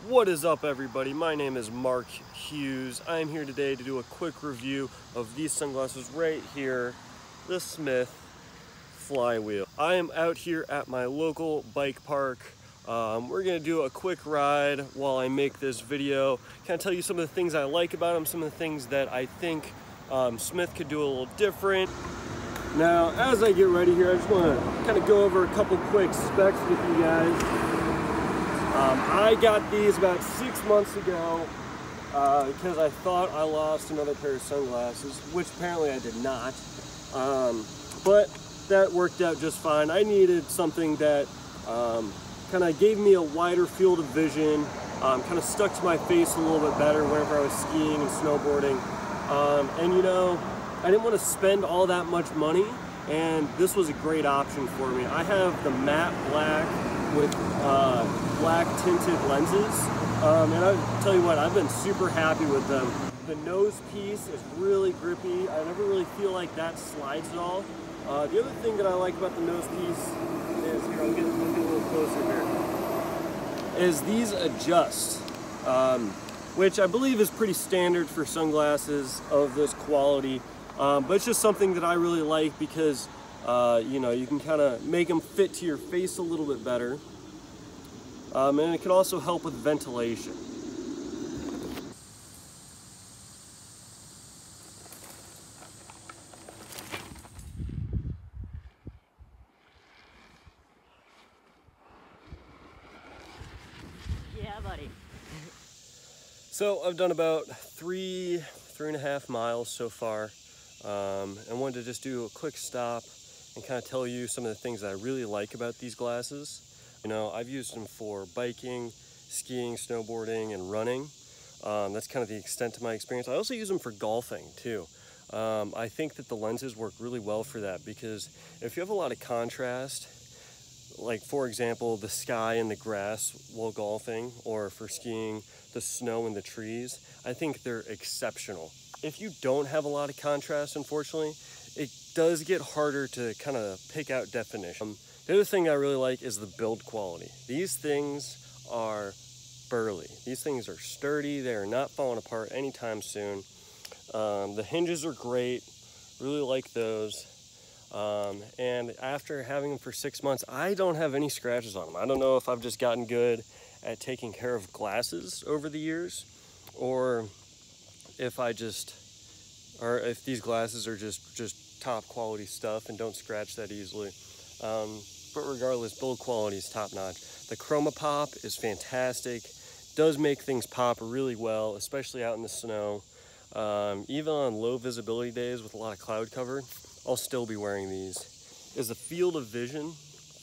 What is up, everybody? My name is Mark Hughes. I am here today to do a quick review of these sunglasses right here, the Smith Flywheel. I am out here at my local bike park. We're gonna do a quick ride while I make this video. Kind of tell you some of the things I like about them, some of the things that I think Smith could do a little different. Now, as I get ready here, I just want to kind of go over a couple quick specs with you guys. I got these about 6 months ago because I thought I lost another pair of sunglasses, which apparently I did not. But that worked out just fine. I needed something that kind of gave me a wider field of vision, kind of stuck to my face a little bit better whenever I was skiing and snowboarding. And you know, I didn't want to spend all that much money, and this was a great option for me. I have the matte black with black tinted lenses, and I'll tell you what, I've been super happy with them. The nose piece is really grippy. I never really feel like that slides at all. The other thing that I like about the nose piece is, here, I'll get a little closer here, is these adjust, which I believe is pretty standard for sunglasses of this quality, but it's just something that I really like because you know, you can kind of make them fit to your face a little bit better. And it can also help with ventilation. Yeah, buddy. So I've done about three and a half miles so far, and wanted to just do a quick stop and kind of tell you some of the things that I really like about these glasses. You know, I've used them for biking, skiing, snowboarding, and running. That's kind of the extent of my experience. I also use them for golfing too. I think that the lenses work really well for that because if you have a lot of contrast, like for example, the sky and the grass while golfing, or for skiing, the snow and the trees, I think they're exceptional. If you don't have a lot of contrast, unfortunately, it does get harder to kind of pick out definition. The other thing I really like is the build quality. These things are burly. These things are sturdy. They are not falling apart anytime soon. The hinges are great. Really like those. And after having them for 6 months, I don't have any scratches on them. I don't know if I've just gotten good at taking care of glasses over the years, or if if these glasses are just top quality stuff and don't scratch that easily. But regardless, build quality is top notch. The chroma pop is fantastic. Does make things pop really well, especially out in the snow. Even on low visibility days with a lot of cloud cover, I'll still be wearing these. Is the field of vision.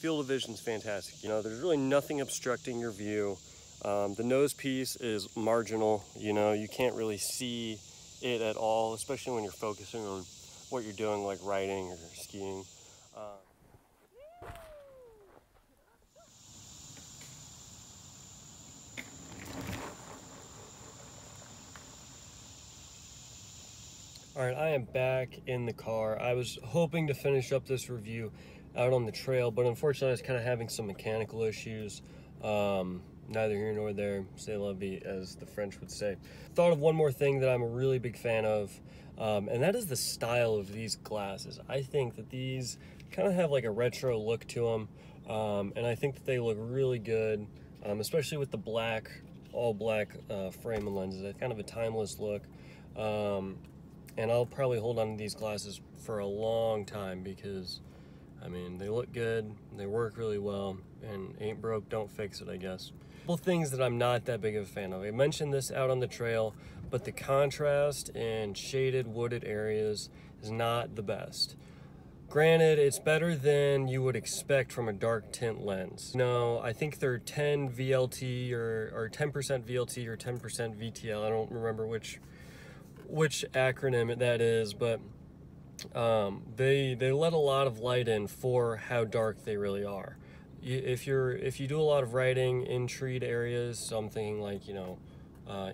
Field of vision is fantastic. You know, there's really nothing obstructing your view. The nose piece is marginal. You know, you can't really see it at all, especially when you're focusing on what you're doing, like riding or skiing. All right, I am back in the car. I was hoping to finish up this review out on the trail, but unfortunately I was kind of having some mechanical issues. Neither here nor there, c'est la vie, as the French would say. Thought of one more thing that I'm a really big fan of, and that is the style of these glasses. I think that these kind of have like a retro look to them, and I think that they look really good, especially with the black, all black frame and lenses. It's kind of a timeless look. And I'll probably hold on to these glasses for a long time because, I mean, they look good, they work really well, and ain't broke, don't fix it, I guess. Couple things that I'm not that big of a fan of. I mentioned this out on the trail, but the contrast in shaded, wooded areas is not the best. Granted, it's better than you would expect from a dark tint lens. No, I think they're 10 VLT or 10% VLT or 10% VTL. I don't remember which acronym that is, but they let a lot of light in for how dark they really are. If you do a lot of riding in treed areas, something like, you know,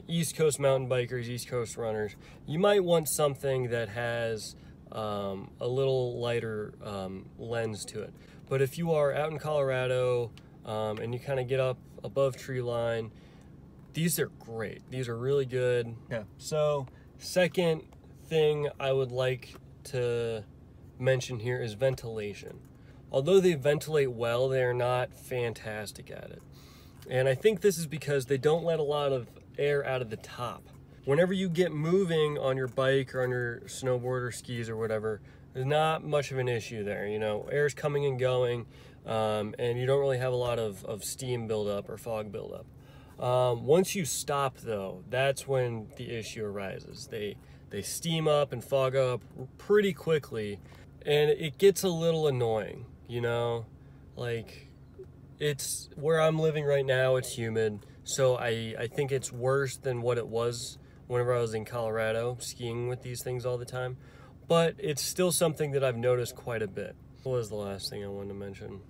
East Coast mountain bikers, East Coast runners, you might want something that has a little lighter lens to it. But if you are out in Colorado and you kind of get up above tree line, these are great. These are really good. Yeah. So second thing I would like to mention here is ventilation. Although they ventilate well, they are not fantastic at it. And I think this is because they don't let a lot of air out of the top. Whenever you get moving on your bike or on your snowboard or skis or whatever, there's not much of an issue there. You know, air's coming and going, and you don't really have a lot of steam buildup or fog buildup. Once you stop though, that's when the issue arises. They steam up and fog up pretty quickly, and it gets a little annoying, you know? Like, it's where I'm living right now, it's humid, so I think it's worse than what it was whenever I was in Colorado skiing with these things all the time. But it's still something that I've noticed quite a bit. What was the last thing I wanted to mention?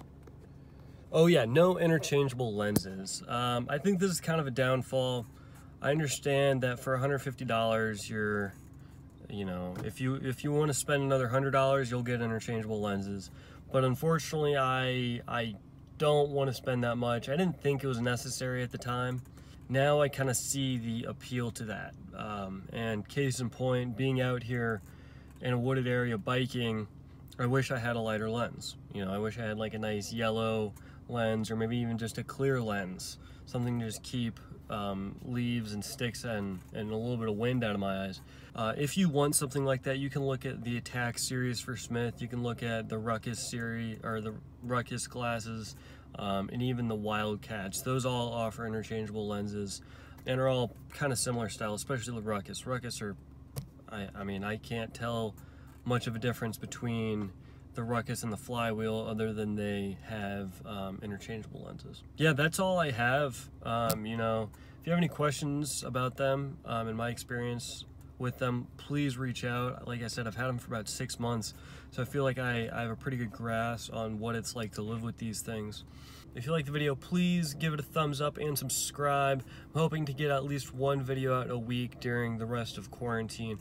Oh yeah, no interchangeable lenses. I think this is kind of a downfall. I understand that for $150, you know, if you want to spend another $100, you'll get interchangeable lenses. But unfortunately, I don't want to spend that much. I didn't think it was necessary at the time. Now I kind of see the appeal to that. And case in point, being out here in a wooded area biking, I wish I had a lighter lens. You know, I wish I had like a nice yellow lens, or maybe even just a clear lens, something to just keep leaves and sticks and a little bit of wind out of my eyes. If you want something like that, you can look at the Attack series for Smith. You can look at the Ruckus series, or the Ruckus glasses, and even the Wildcats. Those all offer interchangeable lenses and are all kind of similar style, especially the Ruckus. Ruckus are, I mean, I can't tell much of a difference between the Ruckus and the Flywheel other than they have interchangeable lenses. Yeah, that's all I have. You know, if you have any questions about them, in my experience with them, please reach out. Like I said, I've had them for about 6 months, so I feel like I have a pretty good grasp on what it's like to live with these things. If you like the video, please give it a thumbs up and subscribe. I'm hoping to get at least one video out a week during the rest of quarantine.